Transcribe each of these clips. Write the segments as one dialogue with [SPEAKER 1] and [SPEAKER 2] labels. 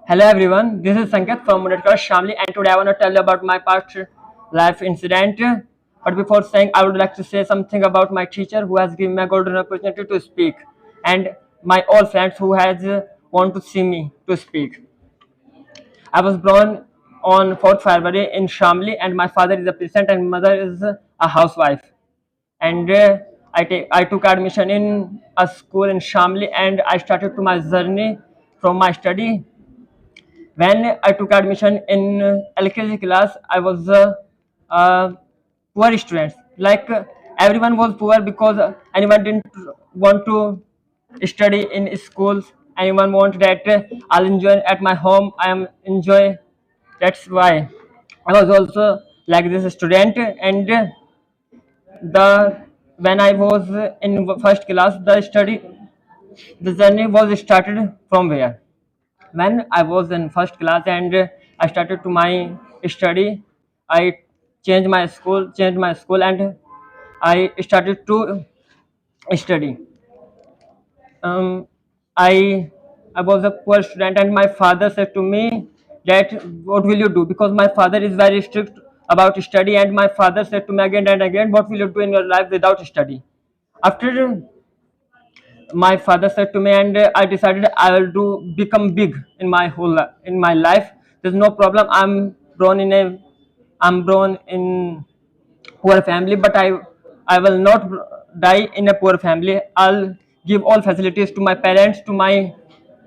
[SPEAKER 1] Hello everyone, this is Sanket from Shamli, and today I want to tell you about my past life incident. But before saying, I would like to say something about my teacher who has given me a golden opportunity to speak, and my old friends who has want to see me to speak. I was born on 4th February in Shamli, and my father is a peasant and mother is a housewife. And I took admission in a school in Shamli, and I started to my journey from my study. When I took admission in LKG class, I was a poor student. Everyone was poor because anyone didn't want to study in schools. Anyone want that I'll enjoy at my home. I am enjoy. That's why I was also like this student. And the when I was in first class, the journey was started from where? When I was in first class and I started to my study, I changed my school, and I started to study. Um, I I was a poor student, and my father said to me that what will you do? Because my father is very strict about study, and my father said to me again and again, what will you do in your life without study? After my father said to me, and I decided I will do become big in my in my life. There's no problem. I'm born in poor family, but I will not die in a poor family. I'll give all facilities to my parents, to my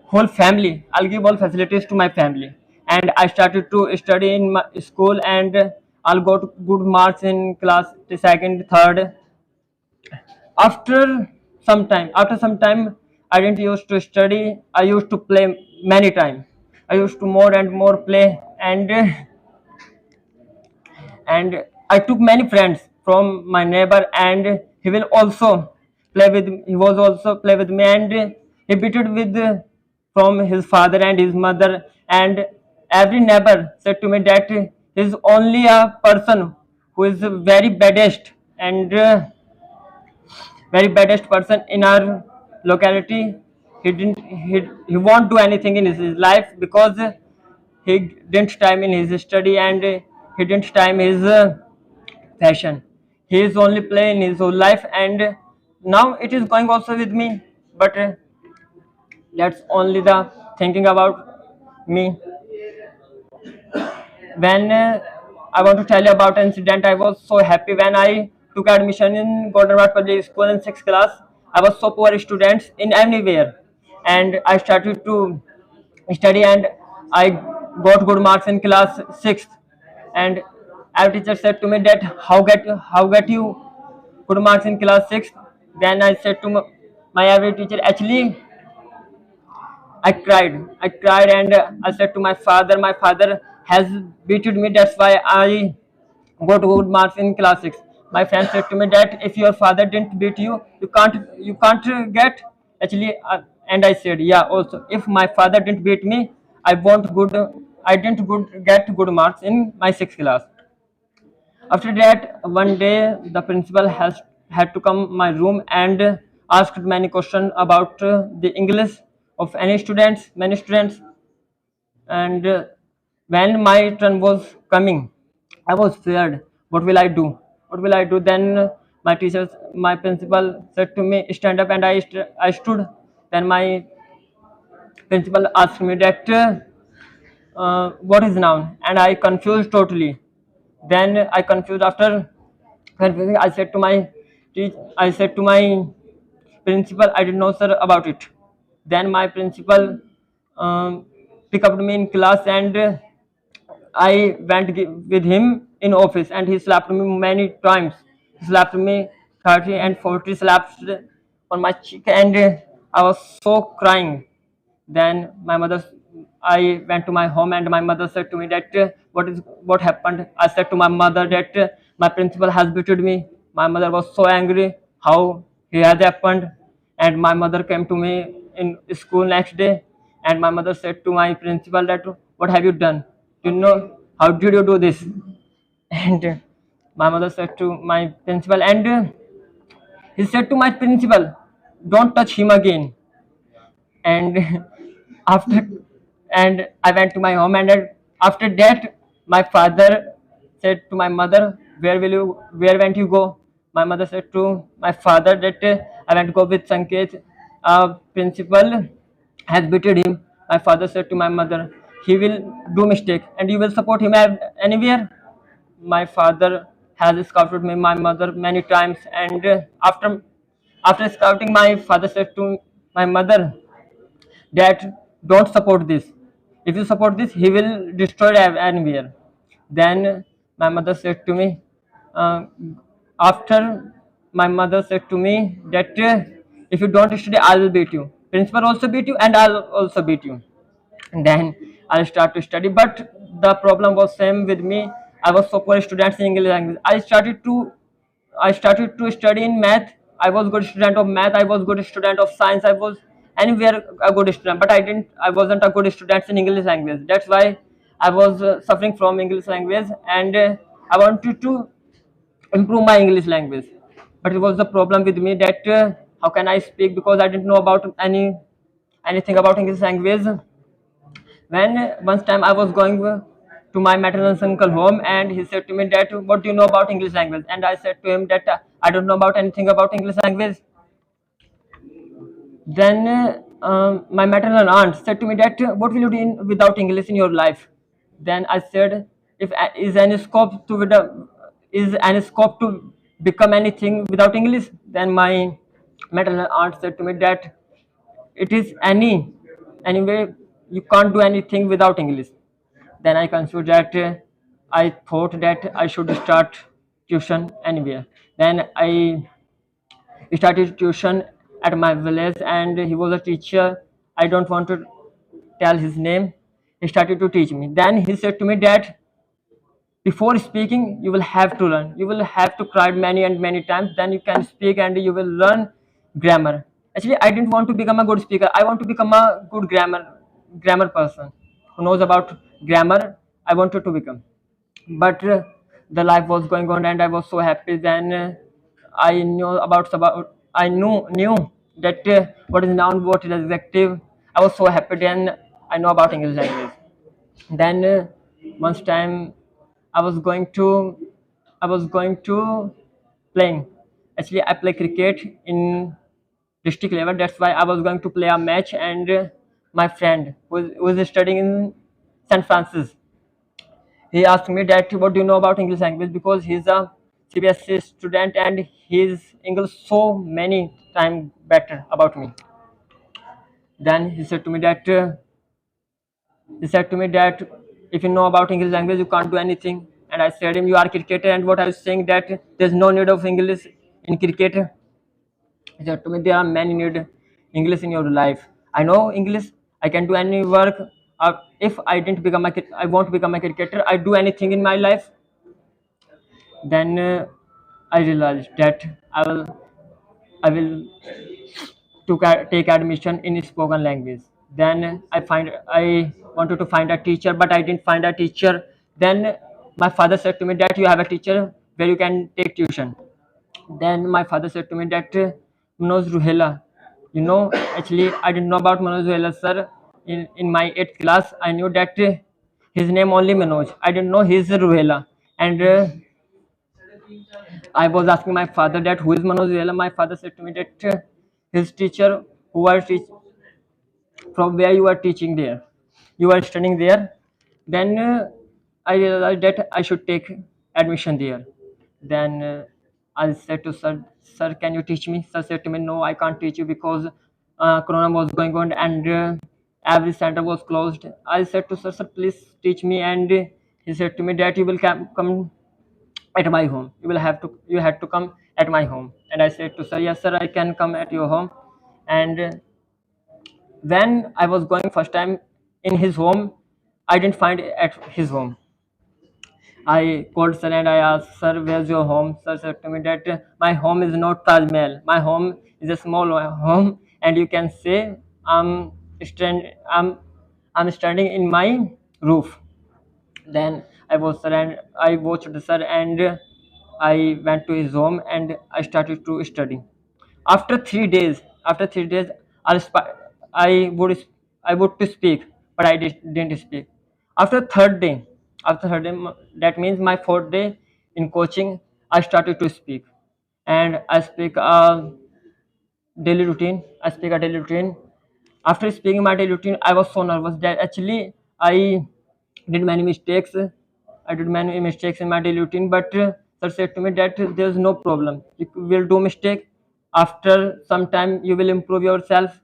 [SPEAKER 1] whole family. I'll give all facilities to my family. And I started to study in my school, and I'll go to good marks in class second, third. After some time, I didn't used to study. I used to play many times. I used to more and more play, and I took many friends from my neighbor, and he was also play with me, and he beated with from his father and his mother. And every neighbor said to me that he's only a person who is very baddest, and very baddest person in our locality. He won't do anything in his life because he didn't time in his study, and he didn't time his fashion. He is only playing his whole life, and now it is going also with me. But that's only the thinking about me. When I want to tell you about an incident, I was so happy when I took admission in Goldenrod Public School in sixth class. I was so poor students in anywhere, and I started to study, and I got good marks in class sixth. And our teacher said to me that how get you good marks in class sixth? Then I said to my every teacher, actually I cried, and I said to my father, my father has beaten me. That's why I got good marks in class six. My friend said to me that if your father didn't beat you, you can't get. Actually, and I said, yeah. Also, if my father didn't beat me, I won't good. I didn't get good marks in my sixth class. After that, one day the principal has had to come my room and asked many questions about the English of many students. And when my turn was coming, I was scared. What will I do? What will I do? Then my principal said to me, stand up, and I stood. Then my principal asked me that what is noun, and I confused totally. Then I confused. After confusing, I said to my principal, I didn't know sir about it. Then my principal um, picked up me in class, and I went with him in office, and he slapped me many times. He slapped me 30 and 40 slaps on my cheek, and I was so crying. Then I went to my home, and my mother said to me that what happened. I said to my mother that my principal has beaten me. My mother was so angry how he had happened, and my mother came to me in school next day, and my mother said to my principal that what have you done? You know how did you do this? And my mother said to my principal, and he said to my principal, don't touch him again. And after and I went to my home. And after that, my father said to my mother, where went you go? My mother said to my father that I went to go with Sanket. Principal has beaten him. My father said to my mother, he will do mistake and you will support him anywhere. My father has scouted me, my mother many times, and after scouting, my father said to my mother that don't support this. If you support this, he will destroy anywhere. Then my mother said to me, uh, after my mother said to me that if you don't study, I will beat you. Principal also beat you, and I'll also beat you. And then I start to study. But the problem was same with me. I was so poor student in English language. I started to study in math. I was good student of math. I was good student of science. I was anywhere a good student, but I wasn't a good student in English language. That's why I was suffering from English language, and I wanted to improve my English language. But it was the problem with me that how can I speak, because I didn't know about anything about English language. When once time I was going to my maternal uncle home, and he said to me that what do you know about English language? And I said to him that I don't know about anything about English language. Then my maternal aunt said to me that what will you do without English in your life? Then I said, if is any scope to is any scope to become anything without English? Then my maternal aunt said to me that it is anyway you can't do anything without English. Then I considered that I thought that I should start tuition anywhere. Then I started tuition at my village, and he was a teacher. I don't want to tell his name. He started to teach me. Then he said to me that before speaking you will have to learn, you will have to cry many and many times, then you can speak and you will learn grammar. Actually, I didn't want to become a good speaker, I want to become a good grammar person who knows about grammar. I wanted to become. But the life was going on and I was so happy. Then I knew that what is noun, what is adjective. I was so happy. Then I know about English language. Then once time I was going to I was going to playing. Actually, I play cricket in district level. That's why I was going to play a match, and my friend who is studying in St. Francis, he asked me that what do you know about English language, because he's a CBSE student and his English so many times better about me. Then he said to me that if you know about English language, you can't do anything. And I said him, you are cricketer, and what I was saying that there's no need of English in cricket. He said to me, there are many need English in your life. I know English. I can do any work. If I didn't become I won't become a cricketer. I do anything in my life. Then I realized that I will take admission in spoken language. Then I wanted to find a teacher, but I didn't find a teacher. Then my father said to me that you have a teacher where you can take tuition. Then my father said to me that Manoj Ruhela, actually I didn't know about Manoj Ruhela sir. In my 8th class, I knew that his name only Manoj. I didn't know his Ruhela. And I was asking my father that who is Manoj Ruhela. My father said to me that his teacher who are from where you are teaching there, you are studying there. Then I realized that I should take admission there. Then I said to sir, can you teach me? Sir said to me, no, I can't teach you because corona was going on, and every center was closed. I said to sir, please teach me. And he said to me that you will come at my home, you had to come at my home. And I said to sir, yes sir, I can come at your home. And when I was going first time in his home, I didn't find it at his home. I called sir and I asked, sir, where's your home? Sir said to me that my home is not Taj Mahal. My home is a small home, and you can say stand, I'm, I'm standing in my roof. Then I watched the sir, and I went to his home and I started to study. After 3 days, I, sp- I would to speak. but I didn't speak. After third day, that means my fourth day in coaching, I started to speak, and I speak a daily routine. I speak a daily routine. After speaking my daily routine, I was so nervous that actually I did many mistakes. I did many mistakes in my daily routine, but sir said to me that there's no problem. You will do mistake. After some time, you will improve yourself.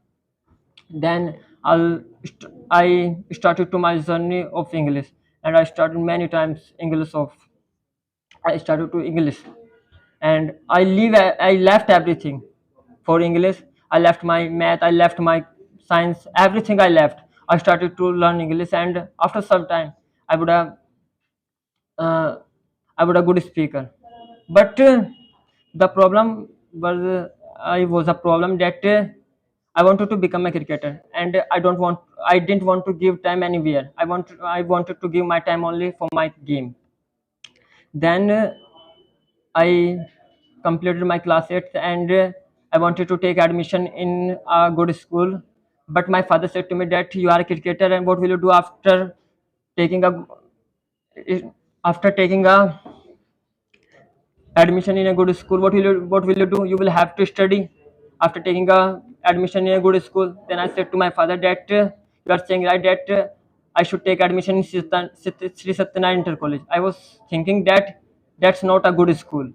[SPEAKER 1] Then I started to my journey of English, and I started many times English of. I started to English, and I left everything for English. I left my math, I left my science, everything I left. I started to learn English, and after some time, I would have uh, I would a good speaker. But the problem was I was a problem that I wanted to become a cricketer, and I didn't want to give time anywhere. I wanted to give my time only for my game. Then I completed my class 8th, and I wanted to take admission in a good school. But my father said to me that you are a cricketer, and what will you do taking a after taking a admission in a good school? What will you do? You will have to study after taking a admission in a good school. Then I said to my father that you are saying right that I should take admission in Sri Satyanarayana Inter College. I was thinking that that's not a good school.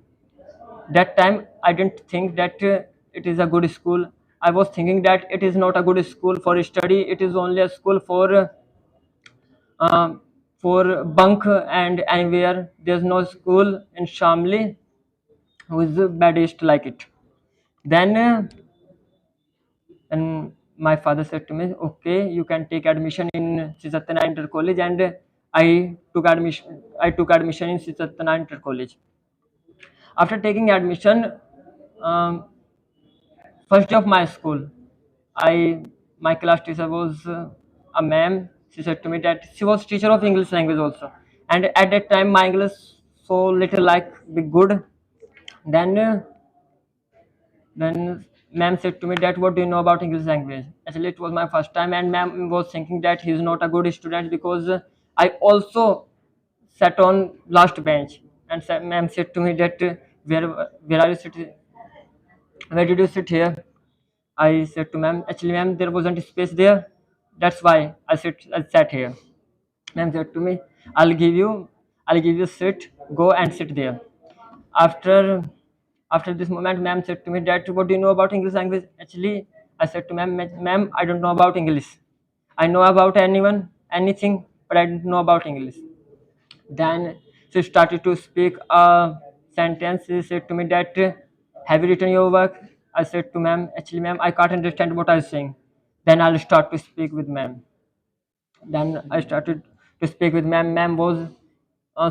[SPEAKER 1] That time I didn't think that it is a good school. I was thinking that it is not a good school for study. It is only a school uh, for bunk and anywhere. There's no school in Shamli who is baddest like it. Then and my father said to me, "Okay, you can take admission in Sri Inter College," and I took admission in Sri Inter College. After taking admission, um, first day of my school, I my class teacher was a ma'am. She said to me that she was teacher of English language also, and at that time my English so little like be good. Then Then ma'am said to me that what do you know about English language? Actually, it was my first time, and ma'am was thinking that he's not a good student because I also sat on last bench. And ma'am said to me that where are you sitting? Where did you sit here? I said to ma'am, actually ma'am, there wasn't space there. That's why I sat here. Ma'am said to me, I'll give you a seat. Go and sit there. After after this moment, ma'am said to me that what do you know about English language? Actually, I said to ma'am, I don't know about English. I know about anything, but I don't know about English. Then she started to speak a sentence. She said to me that have you written your work? I said to ma'am, actually ma'am, I can't understand what I'm saying. Then I'll start to speak with ma'am. Then I started to speak with ma'am. Ma'am was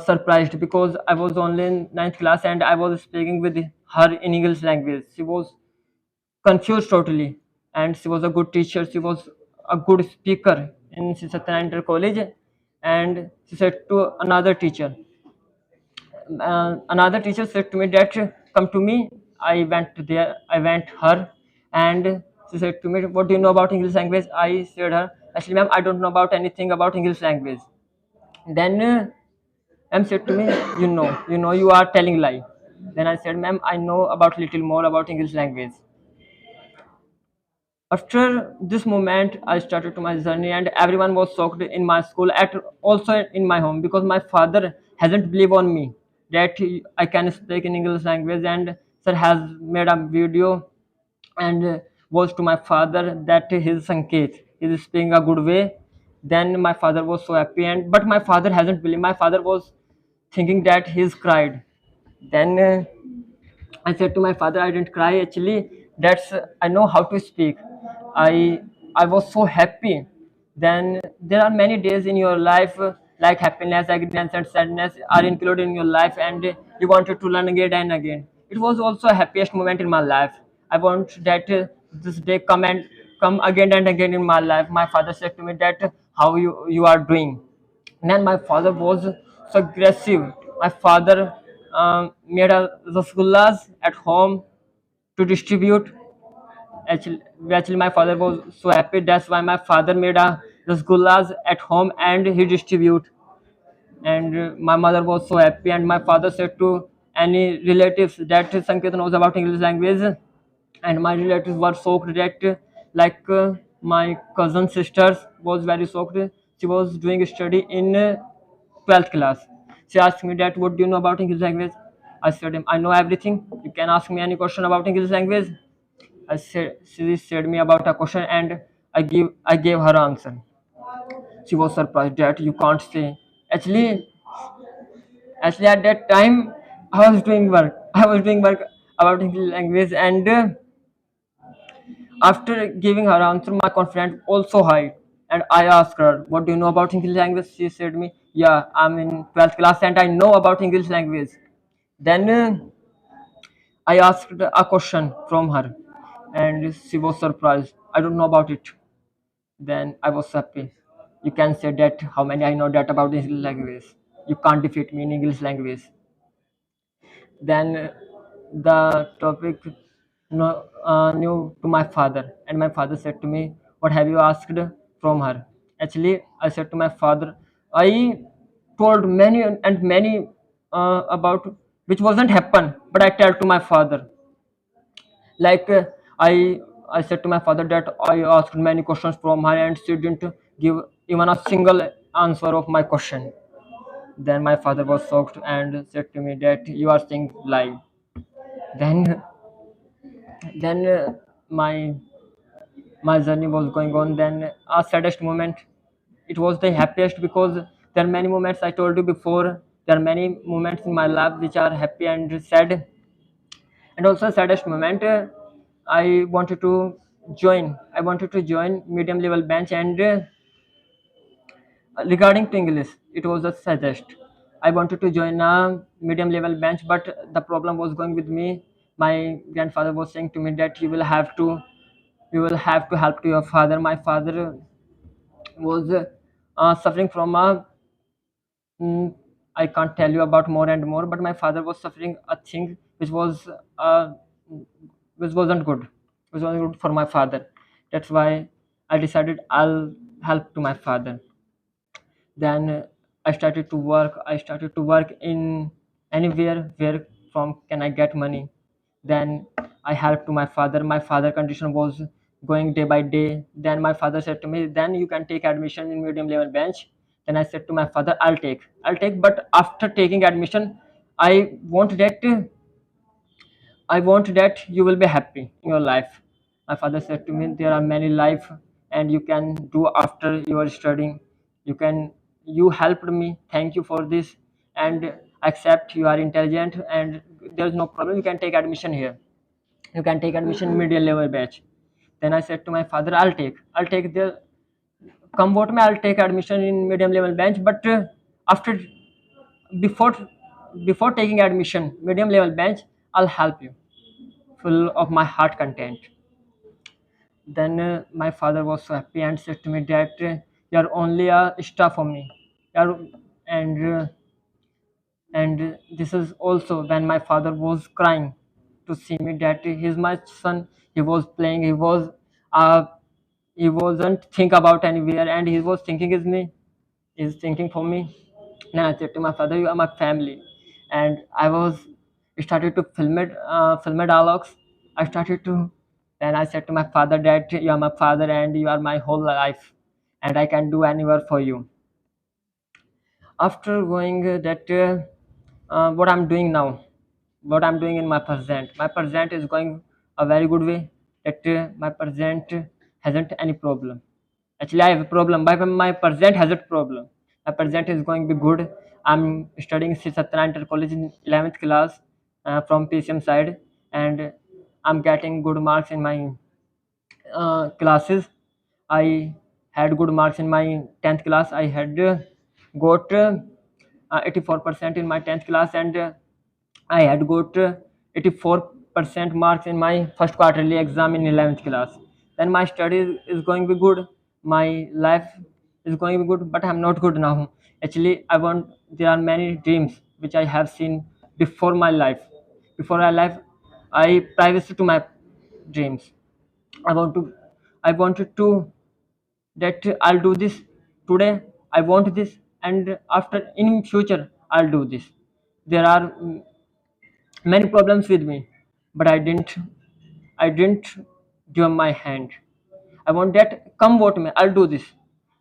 [SPEAKER 1] surprised because I was only in ninth class and I was speaking with her in English language. She was confused totally, and she was a good teacher. She was a good speaker in Satyanarayana College, and she said to another teacher said to me that come to me. I went there. I went her, and she said to me, "What do you know about English language?" I said her, "Actually, ma'am, I don't know about anything about English language." Then ma'am said to me, you are telling lie." Then I said, "Ma'am, I know about little more about English language." After this moment, I started to my journey, and everyone was shocked in my school, at also in my home, because my father hasn't believed on me that I can speak in English language, and sir has made a video and was to my father that his Sanket is speaking a good way. Then my father was so happy, and but my father hasn't believed. My father was thinking that he's cried. Then I said to my father, I didn't cry. Actually, that's I know how to speak. I was so happy. Then there are many days in your life like happiness, sadness, and sadness are included in your life, and you wanted to learn again and again. It was also a happiest moment in my life. I want that this day come again and again in my life. My father said to me that how you are doing. Then my father was so aggressive. My father made a rasgullas at home to distribute. Actually, my father was so happy. That's why my father made a rasgullas at home and he distribute. And my mother was so happy, and my father said to any relatives that Sanket knows about English language. And my relatives were shocked that my cousin sisters was very shocked. She was doing study in 12th class. She asked me that what do you know about English language. I said I know everything, you can ask me any question about English language. She said me about a question, and I gave her answer. She was surprised that you can't say. Actually actually at that time I was doing work about English language. And after giving her answer, my confidence also high. And I asked her, what do you know about English language? She said me, yeah, I'm in 12th class and I know about English language. Then I asked a question from her, and she was surprised. I don't know about it. Then I was happy. You can say that how many I know that about English language. You can't defeat me in English language. Then the topic new to my father, and my father said to me, what have you asked from her? Actually, I said to my father, I told many and many about which wasn't happen, but I tell to my father. like uh, i I said to my father that I asked many questions from her and she didn't give even a single answer of my question. Then my father was shocked and said to me that you are saying lie. Then then my journey was going on. Then a saddest moment, it was the happiest, because there are many moments I told you before. There are many moments in my life which are happy and sad. And also saddest moment, I wanted to join medium level bench. And regarding to English, it was a suggest. I wanted to join a medium level bench, but the problem was going with me. My grandfather was saying to me that you will have to help to your father. My father was suffering from a mm, I can't tell you about more and more, but my father was suffering a thing uh, which wasn't good, which wasn't good for my father. That's why I decided I'll help to my father. Then I started to work in anywhere where from can I get money. Then I helped to my father. My father condition was going day by day. Then my father said to me, then you can take admission in medium level bench. Then I said to my father, I'll take, but after taking admission, i want that I want that you will be happy in your life. My father said to me, there are many life and you can do after you are studying. You helped me. Thank you for this. And accept you are intelligent and there's no problem. You can take admission here. You can take admission in middle level batch. Then I said to my father, I'll take the come what may, I'll take admission in medium level bench. But after before before taking admission medium level bench, I'll help you full of my heart content. Then my father was so happy and said to me that you're only a star for me. You're, and and this is also when my father was crying to see me that he's my son. He was playing. Uh, he wasn't think about anywhere, and he was thinking is me. He's thinking for me. Then I said to my father, "You are my family," and I was started to film it dialogues. I started to. Then I said to my father that you are my father and you are my whole life, and I can do anywhere for you. After going what I'm doing now, what I'm doing in my present is going a very good way. That my present hasn't any problem. Actually, I have a problem. My present has a problem. My present is going to be good. I'm studying Sri Satyana Inter College in 11th class from PCM side, and I'm getting good marks in my classes. I had good marks in my 10th class. I had got 84% in my 10th class, and I had got 84% marks in my first quarterly exam in 11th class. Then my studies is going to be good. My life is going to be good, but I'm not good now. Actually, there are many dreams which I have seen before my life. Before my life, I privacy to my dreams. I want to I wanted to that I'll do this today, I want this, and after in future I'll do this. There are many problems with me, but I didn't give my hand. I want that come what may, I'll do this.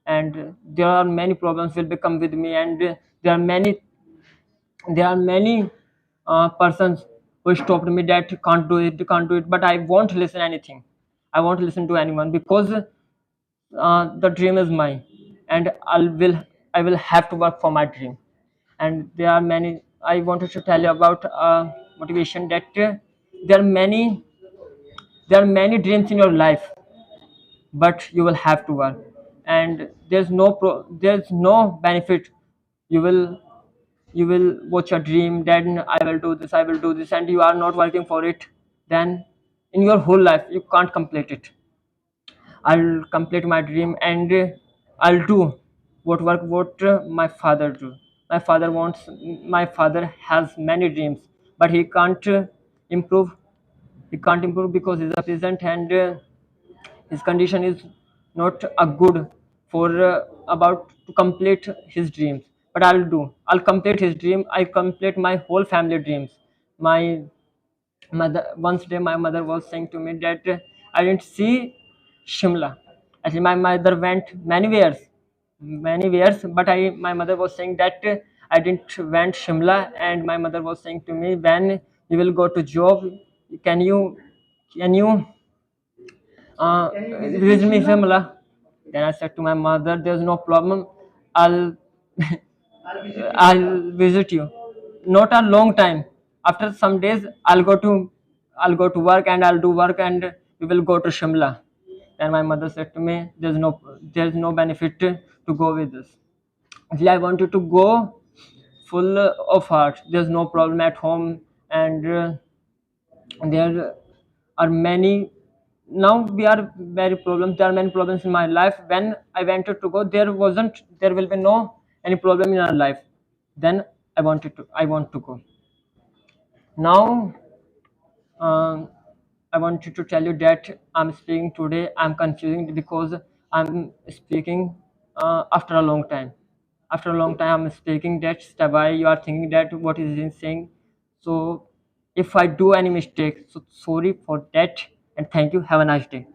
[SPEAKER 1] And there are many problems will become with me, and there are many persons who stopped me that can't do it, but I won't listen anything. I won't listen to anyone because the dream is mine, and I will have to work for my dream. And there are many. I wanted to tell you about motivation that there are many there are many dreams in your life, but you will have to work, and there's no benefit. You will you will watch a dream, then I will do this, and you are not working for it. Then in your whole life you can't complete it. I'll complete my dream, and I'll do what my father do. My father has many dreams, but improve he can't improve because he's a peasant, and his condition is not a good for about to complete his dreams. But I'll complete his dream. I complete my whole family dreams. My mother Once day my mother was saying to me that I didn't see Shimla. Actually my mother went many years, but I my mother was saying that I didn't went Shimla. And my mother was saying to me, when you will go to job, can you visit me Shimla? Then I said to my mother, there's no problem. I'll I'll visit you. Not a long time. After some days, I'll go to work, and I'll do work, and we will go to Shimla. And my mother said to me, there's no benefit to go with this. Actually, I wanted to go full of heart. There's no problem at home, and there are many. Now we are very problems. There are many problems in my life. When I wanted to go, there will be no any problem in our life. Then I want to go. Now um, I wanted to tell you that I'm speaking today. I'm confusing because I'm speaking after a long time. After a long time, I'm speaking. That's why you are thinking that what is he saying. So if I do any mistake, so sorry for that, and thank you. Have a nice day.